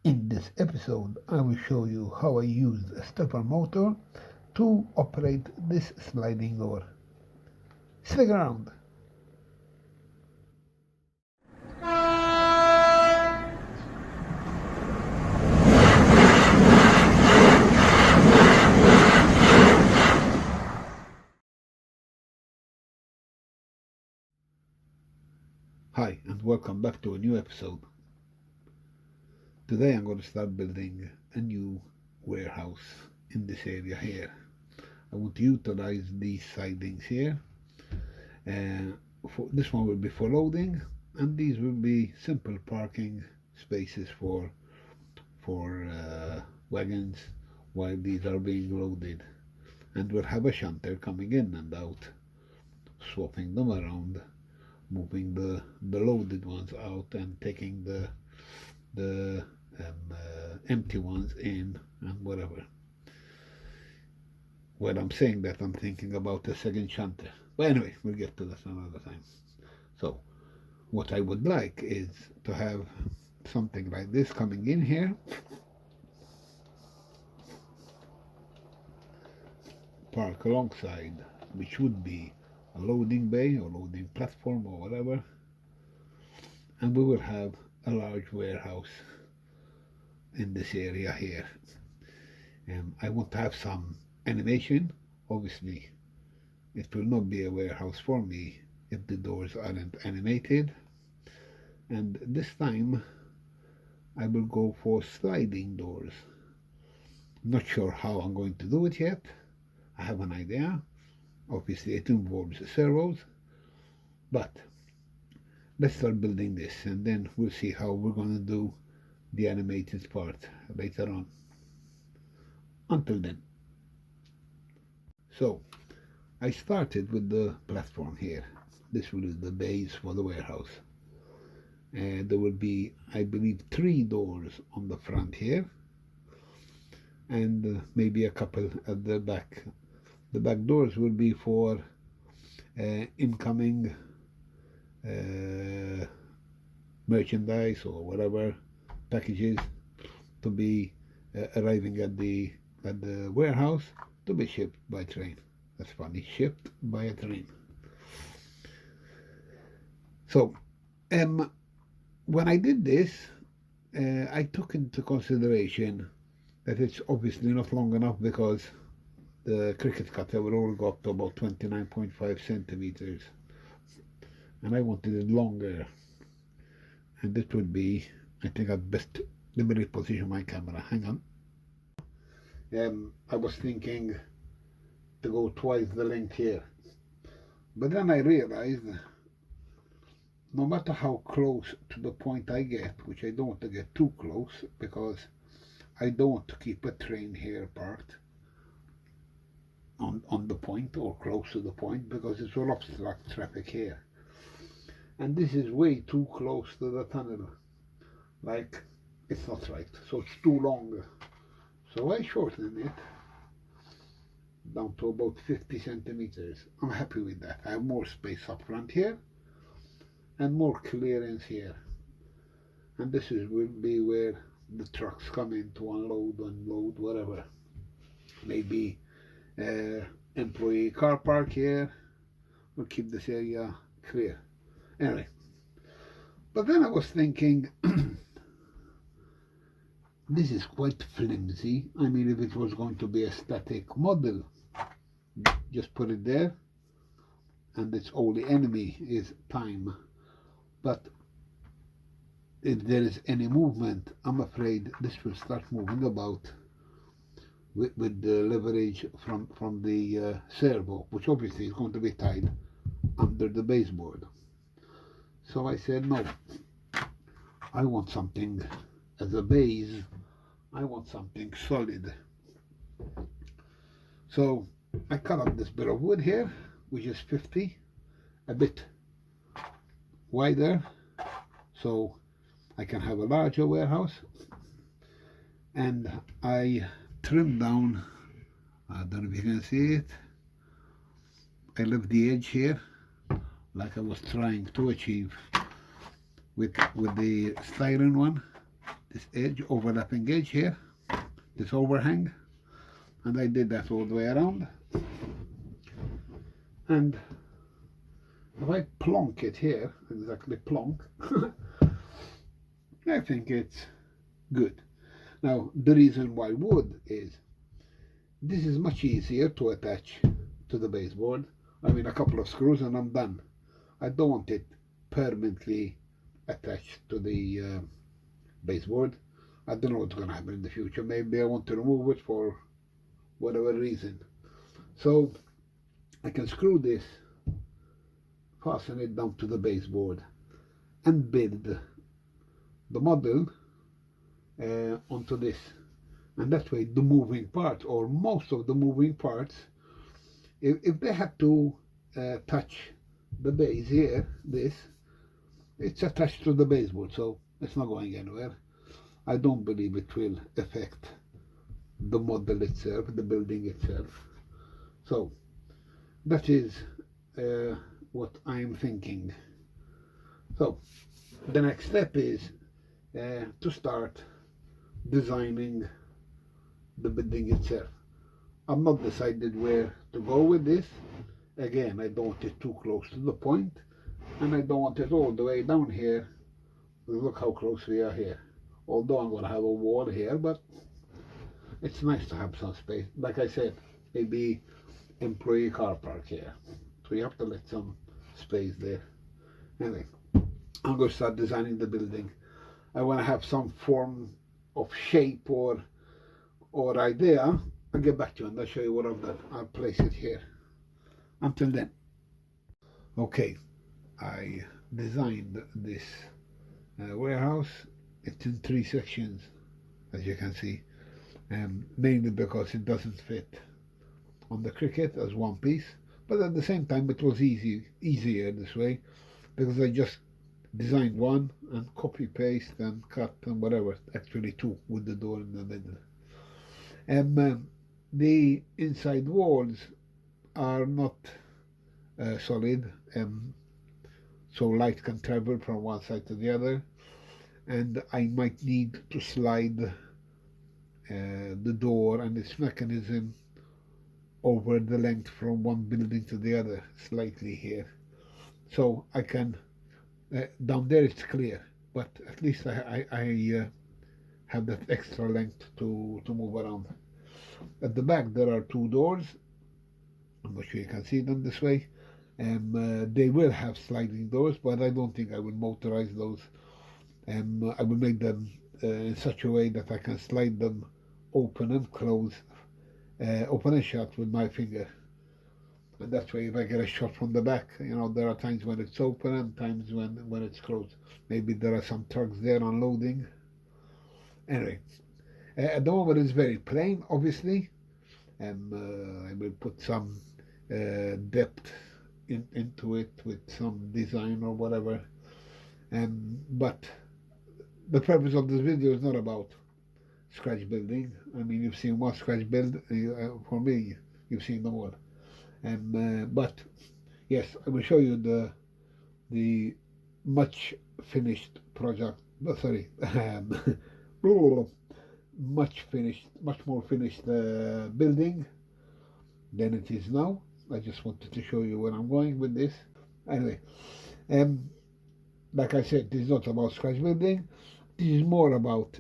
In this episode, I will show you how I used a stepper motor to operate this sliding door. Stick around. Hi, and welcome back to a new episode. Today I'm going to start building a new warehouse in this area here. I want to utilize these sidings here. This one will be for loading, and these will be simple parking spaces for wagons while these are being loaded. And we'll have a shunter coming in and out, swapping them around, moving the loaded ones out and taking the empty ones in and whatever. When I'm saying that, I'm thinking about a second shunter. But anyway, we'll get to that another time. So what I would like is to have something like this coming in here, park alongside, which would be a loading bay or loading platform or whatever, and we will have a large warehouse in this area here. I want to have some animation. Obviously it will not be a warehouse for me if the doors aren't animated, and this time I will go for sliding doors. Not sure how I'm going to do it yet. I have an idea. Obviously it involves servos, but let's start building this and then we'll see how we're going to do the animated part later on. Until then. So I started with the platform here. This will be the base for the warehouse. There will be, I believe, 3 doors on the front here and maybe a couple at the back. The back doors will be for incoming merchandise or whatever packages to be arriving at the warehouse to be shipped by train. That's funny, shipped by a train. So when I did this, I took into consideration that it's obviously not long enough because the cricket cutter will only go up to about 29.5 centimeters, and I wanted it longer, and this would be, I think I'd best let me reposition my camera. Hang on. I was thinking to go twice the length here, but then I realized no matter how close to the point I get, which I don't want to get too close because I don't want to keep a train here parked on the point or close to the point because it will obstruct traffic here, and this is way too close to the tunnel. Like, it's not right, so it's too long. So I shortened it down to about 50 centimeters. I'm happy with that. I have more space up front here and more clearance here, and this will be where the trucks come in to unload, whatever. Maybe employee car park here. We'll keep this area clear. Anyway, but then I was thinking this is quite flimsy. I mean, if it was going to be a static model, just put it there and its only enemy is time. But if there is any movement, I'm afraid this will start moving about with the leverage from the servo, which obviously is going to be tied under the baseboard. So I said, no, I want something as a base. I want something solid. So I cut up this bit of wood here, which is 50, a bit wider, so I can have a larger warehouse. And I trimmed down, I don't know if you can see it, I left the edge here like I was trying to achieve with the styrene one. this edge, overlapping edge here, this overhang, and I did that all the way around. And if I plonk it here, exactly plonk, I think it's good. Now, the reason why wood is, this is much easier to attach to the baseboard. I mean, a couple of screws and I'm done. I don't want it permanently attached to the baseboard. I don't know what's going to happen in the future. Maybe I want to remove it for whatever reason. So I can screw this, fasten it down to the baseboard, and build the model onto this. And that way the moving parts, or most of the moving parts, if they have to touch the base here, it's attached to the baseboard, so it's not going anywhere. I don't believe it will affect the model itself, the building itself. So that is what I'm thinking. So the next step is to start designing the building itself. I'm not decided where to go with this. Again, I don't want it too close to the point, and I don't want it all the way down here. Look how close we are here. Although I'm going to have a wall here, but it's nice to have some space. Like I said, maybe employee car park here, so you have to let some space there. Anyway, I'm going to start designing the building. I want to have some form of shape or idea. I'll get back to you and I'll show you what I've done. I'll place it here. Until then. Okay, I designed this warehouse. It's in 3 sections, as you can see, mainly because it doesn't fit on the Cricut as one piece, but at the same time it was easier this way, because I just designed one and copy paste and cut and whatever, actually 2 with the door in the middle. The inside walls are not solid, so light can travel from one side to the other, and I might need to slide the door and its mechanism over the length from one building to the other slightly here, so I can down there it's clear, but at least I have that extra length to move around. At the back there are 2 doors. I'm not sure you can see them this way. They will have sliding doors, but I don't think I will motorize those. I will make them in such a way that I can slide them open and close, open and shut with my finger. And that way, if I get a shot from the back, you know, there are times when it's open and times when it's closed. Maybe there are some trucks there unloading. Anyway, at the moment it's very plain, obviously. I will put some depth into it with some design or whatever. But the purpose of this video is not about scratch building. I mean, you've seen one scratch build. For me, you've seen them all. But yes, I will show you the much finished project. Sorry, much more finished building than it is now. I just wanted to show you where I'm going with this. Anyway, like I said, this is not about scratch building. This is more about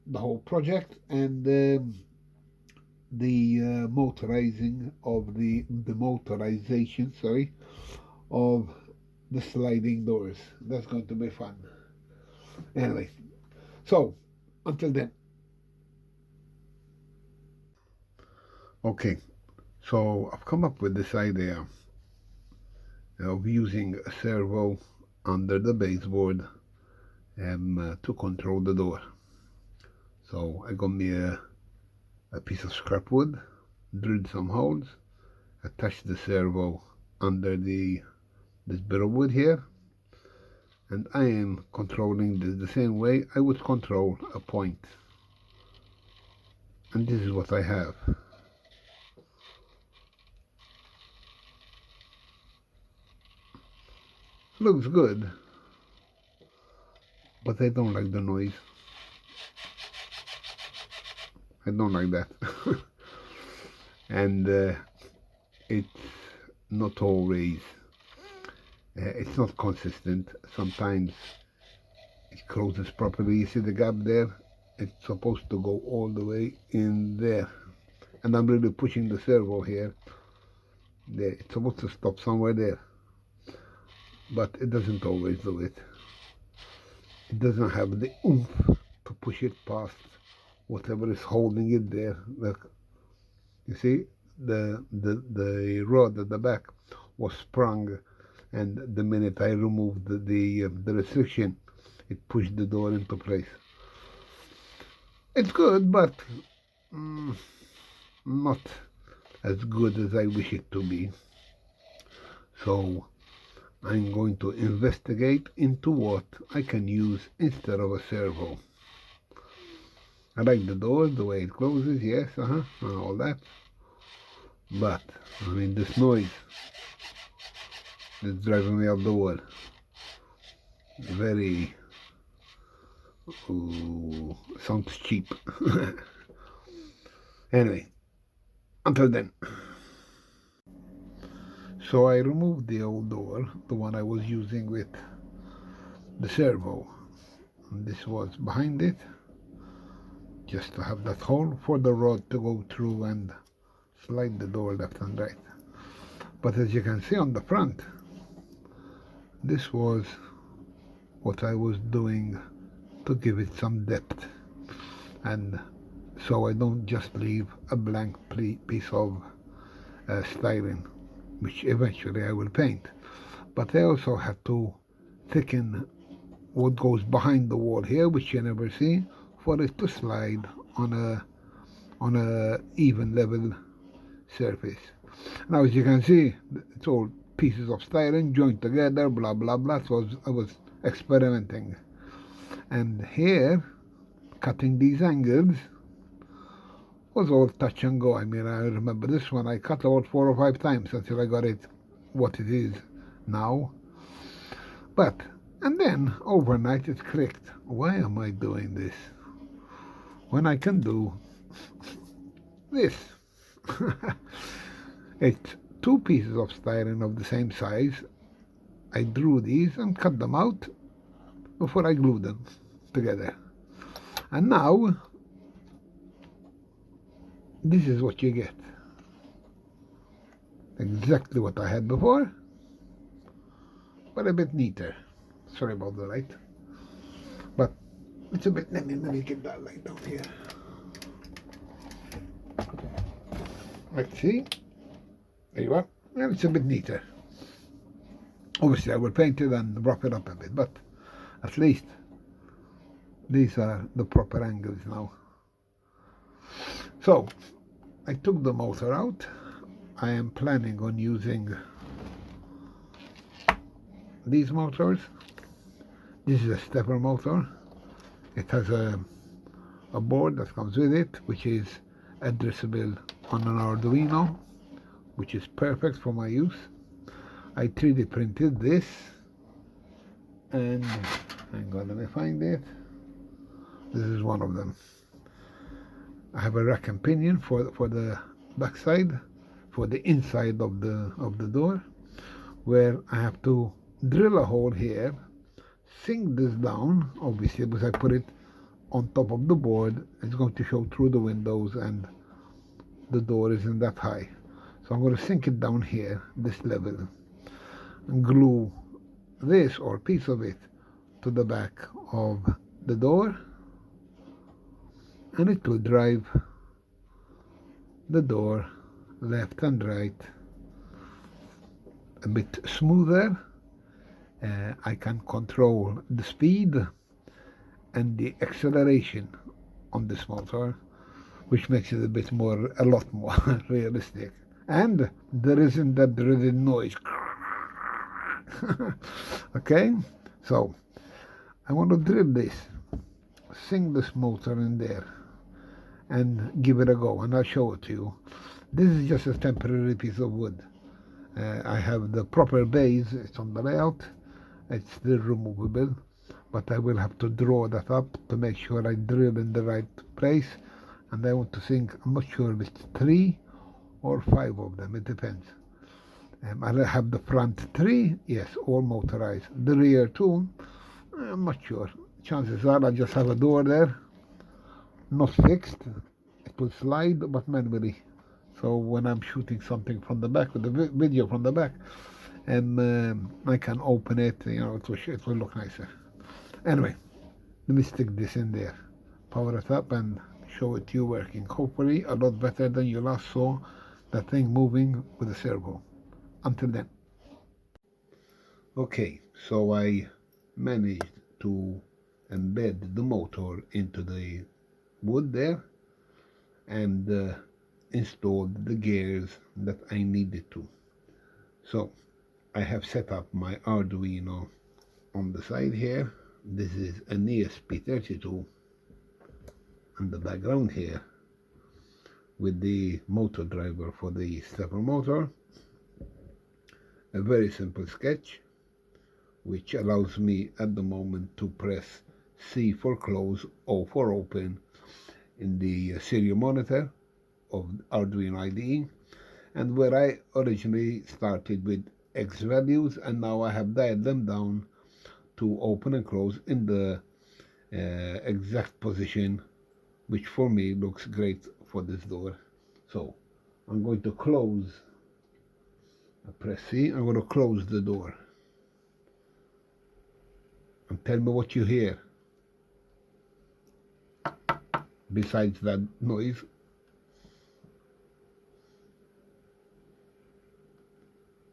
the whole project and the motorizing of the motorization, sorry, of the sliding doors. That's going to be fun. Anyway, so until then. Okay, so I've come up with this idea of using a servo under the baseboard to control the door. So I got me a piece of scrap wood, drilled some holes, attached the servo under this bit of wood here, and I am controlling this the same way I would control a point. And this is what I have. Looks good, but I don't like the noise. I don't like that. And it's not always, it's not consistent. Sometimes it closes properly. You see the gap there? It's supposed to go all the way in there. And I'm really pushing the servo here. There, it's supposed to stop somewhere there. But it doesn't always do it. It doesn't have the oomph to push it past whatever is holding it there. Look, you see, the rod at the back was sprung, and the minute I removed the restriction, it pushed the door into place. It's good, but not as good as I wish it to be. So I'm going to investigate into what I can use instead of a servo. I like the door, the way it closes, yes, and all that. But, I mean, this noise is driving me up the wall. Very, sounds cheap. Anyway, until then. So I removed the old door, the one I was using with the servo. And this was behind it, just to have that hole for the rod to go through and slide the door left and right. But as you can see on the front, this was what I was doing to give it some depth, and so I don't just leave a blank piece of styrene, which eventually I will paint. But I also have to thicken what goes behind the wall here, which you never see, for it to slide on a even level surface. Now, as you can see, it's all pieces of styrene joined together, blah blah blah. So I was experimenting, and here, cutting these angles was all touch and go. I mean, I remember this one I cut about 4 or 5 times until I got it what it is now. And then overnight it clicked. Why am I doing this when I can do this? It's 2 pieces of styrene of the same size. I drew these and cut them out before I glued them together. And now, this is what you get. Exactly what I had before, but a bit neater. Sorry about the light, but it's a bit, let me get that light down here. Let's see. There you are. And it's a bit neater. Obviously I will paint it and wrap it up a bit, but at least these are the proper angles now. So I took the motor out. I am planning on using these motors. This is a stepper motor. It has a board that comes with it, which is addressable on an Arduino, which is perfect for my use. I 3D printed this, and hang on, let me find it. This is one of them. I have a rack and pinion for the backside, for the inside of the door, where I have to drill a hole here, sink this down, obviously, because I put it on top of the board. It's going to show through the windows, and the door isn't that high. So I'm going to sink it down here, this level, and glue this or a piece of it to the back of the door, and it will drive the door left and right a bit smoother. I can control the speed and the acceleration on this motor, which makes it a lot more realistic. And there isn't that dreaded noise. Okay, so I want to drill this, sink this motor in there, and give it a go, and I'll show it to you. This is just a temporary piece of wood. I have the proper base, it's on the layout, it's still removable, but I will have to draw that up to make sure I drill in the right place. And I want to think, I'm not sure if it's 3 or 5 of them, it depends. I'll have the front 3, yes, all motorized. The rear 2, I'm not sure. Chances are I'll just have a door there, not fixed. It will slide, but manually. So when I'm shooting something from the back, with the video from the back, I can open it, it will look nicer. Anyway, let me stick this in there, power it up, and show it to you working. Hopefully a lot better than you last saw that thing moving with the servo. Until then. Okay, so I managed to embed the motor into the wood there and installed the gears that I needed to. So I have set up my Arduino on the side here. This is an Ep78 in the background here with the motor driver for the stepper motor. A very simple sketch which allows me at the moment to press C for close, O for open in the serial monitor of Arduino IDE, and where I originally started with X values, and now I have dialed them down to open and close in the exact position, which for me looks great for this door. So I'm going to close, I press C, I'm going to close the door. And tell me what you hear besides that noise.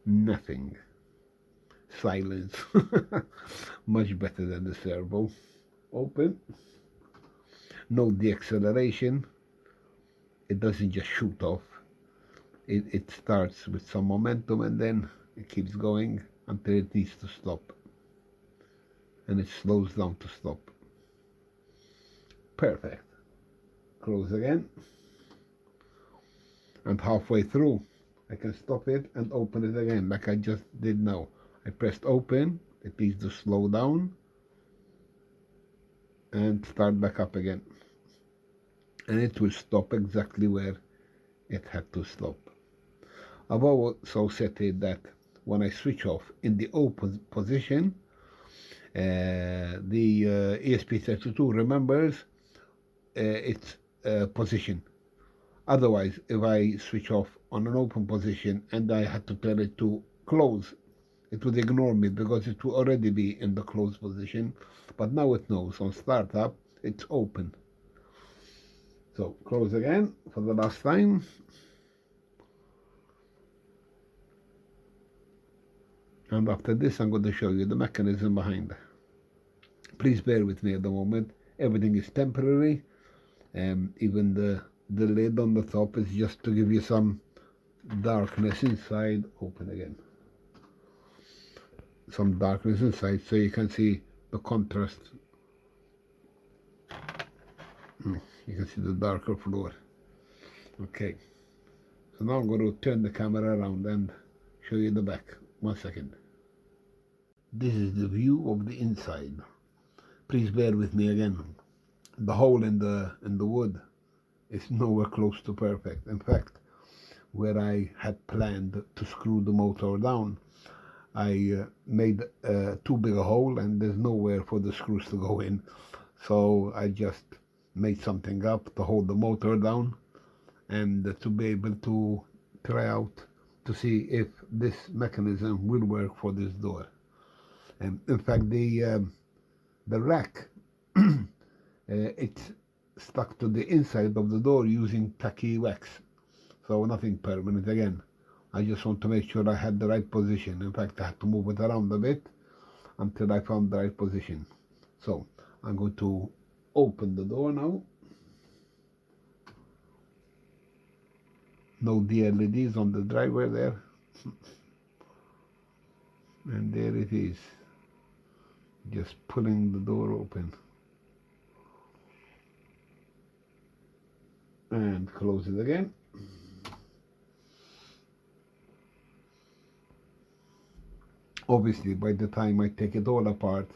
Nothing. Silence. Much better than the servo. Open. No deceleration. It doesn't just shoot off. It starts with some momentum and then it keeps going until it needs to stop. And it slows down to stop. Perfect. Close again. And halfway through, I can stop it and open it again like I just did now. I pressed open, it needs to slow down and start back up again. And it will stop exactly where it had to stop. I've also set it that when I switch off in the open position, the Ep78 remembers its position. Otherwise, if I switch off on an open position and I had to tell it to close, it would ignore me because it would already be in the closed position. But now it knows on startup, it's open. So close again for the last time. And after this, I'm going to show you the mechanism behind it. Please bear with me at the moment. Everything is temporary. Even the lid on the top is just to give you some darkness inside. Open again. Some darkness inside so you can see the contrast. You can see the darker floor. Okay. So now I'm going to turn the camera around and show you the back. 1 second. This is the view of the inside. Please bear with me again. The hole in the wood is nowhere close to perfect. In fact, where I had planned to screw the motor down, I made too big a hole and there's nowhere for the screws to go in. So I just made something up to hold the motor down and to be able to try out to see if this mechanism will work for this door. And in fact, the rack, it's stuck to the inside of the door using tacky wax. So nothing permanent again. I just want to make sure I had the right position. In fact, I had to move it around a bit until I found the right position. So I'm going to open the door now. No DLEDs on the driver there. And there it is. Just pulling the door open. And close it again. Obviously, by the time I take it all apart,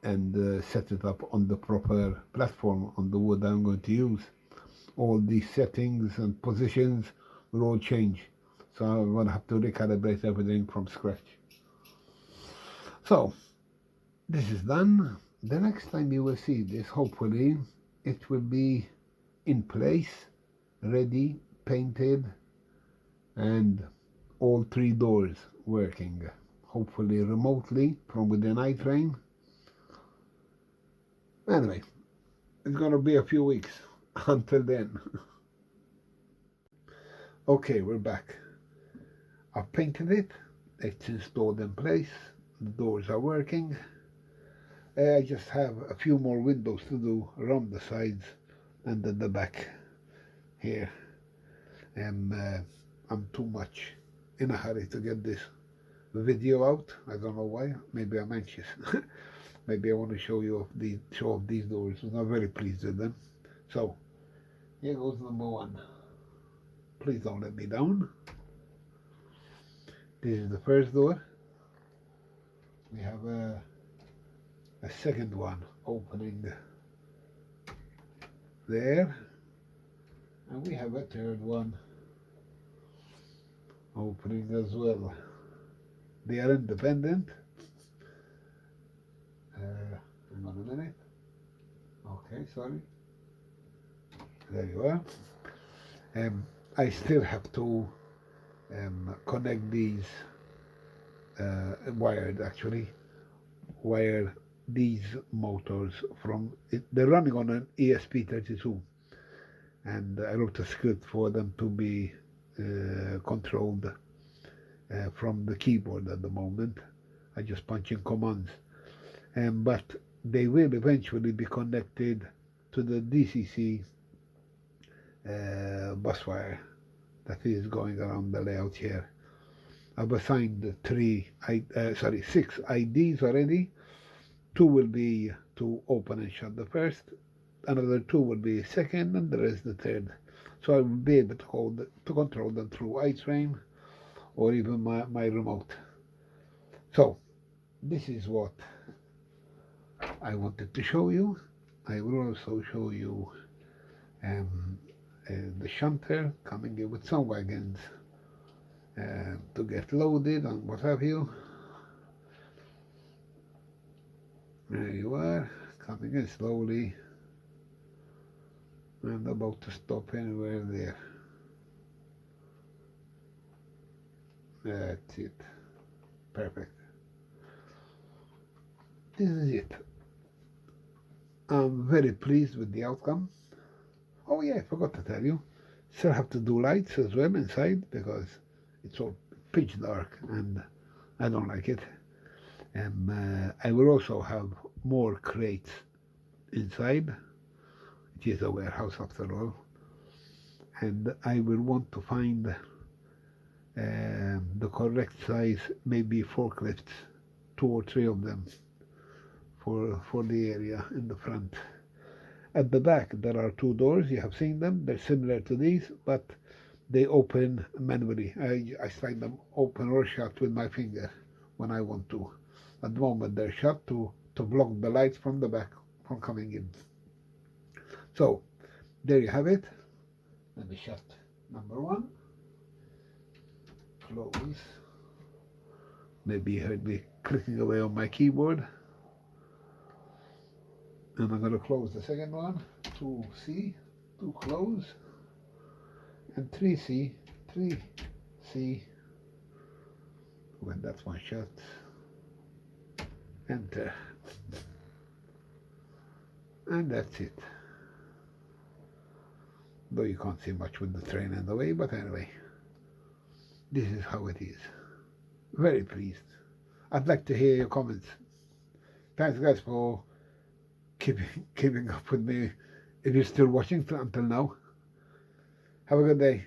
and set it up on the proper platform, on the wood I'm going to use. All these settings and positions will all change. So I'm going to have to recalibrate everything from scratch. So this is done. The next time you will see this, hopefully, it will be in place, ready, painted, and all 3 doors working. Hopefully remotely from within iFrame. Anyway, it's going to be a few weeks until then. Okay, we're back. I've painted it. It's installed in place. The doors are working. I just have a few more windows to do around the sides and at the back here. I'm too much in a hurry to get this video out. I don't know why. Maybe I'm anxious. Maybe I want to show off these doors. I'm not very pleased with them. So here goes number 1. Please don't let me down. This is the first door. We have a second one opening there, and we have a third one opening as well. They are independent. Hang on a minute. Okay, sorry. There you are. I still have to connect these wire these motors from it. They're running on an ESP32, and I wrote a script for them to be controlled from the keyboard at the moment. I just punch in commands, but they will eventually be connected to the DCC bus wire that is going around the layout here. I've assigned 6 IDs already. 2 will be to open and shut the first, another 2 will be second, and the rest the third. So I will be able to control them through iFrame or even my remote. So this is what I wanted to show you. I will also show you the shunter coming in with some wagons to get loaded and what have you. There you are, coming in slowly and about to stop anywhere there. That's it. Perfect. This is it. I'm very pleased with the outcome. Oh yeah, I forgot to tell you. Still have to do lights as well inside because it's all pitch dark and I don't like it. I will also have more crates inside. It is a warehouse after all. And I will want to find the correct size, maybe forklifts, 2 or 3 of them for the area in the front. At the back there are 2 doors, you have seen them, they're similar to these, but they open manually. I slide them open or shut with my finger when I want to. At the moment they're shut to block the lights from the back from coming in. So there you have it. Let me shut number 1. Close. Maybe you heard me clicking away on my keyboard. And I'm going to close the second one. 2C, 2 close. And 3C, 3C. When that one shut. Enter. And that's it. Though you can't see much with the train in the way, but anyway. This is how it is. Very pleased. I'd like to hear your comments. Thanks guys for keeping up with me. If you're still watching until now, have a good day.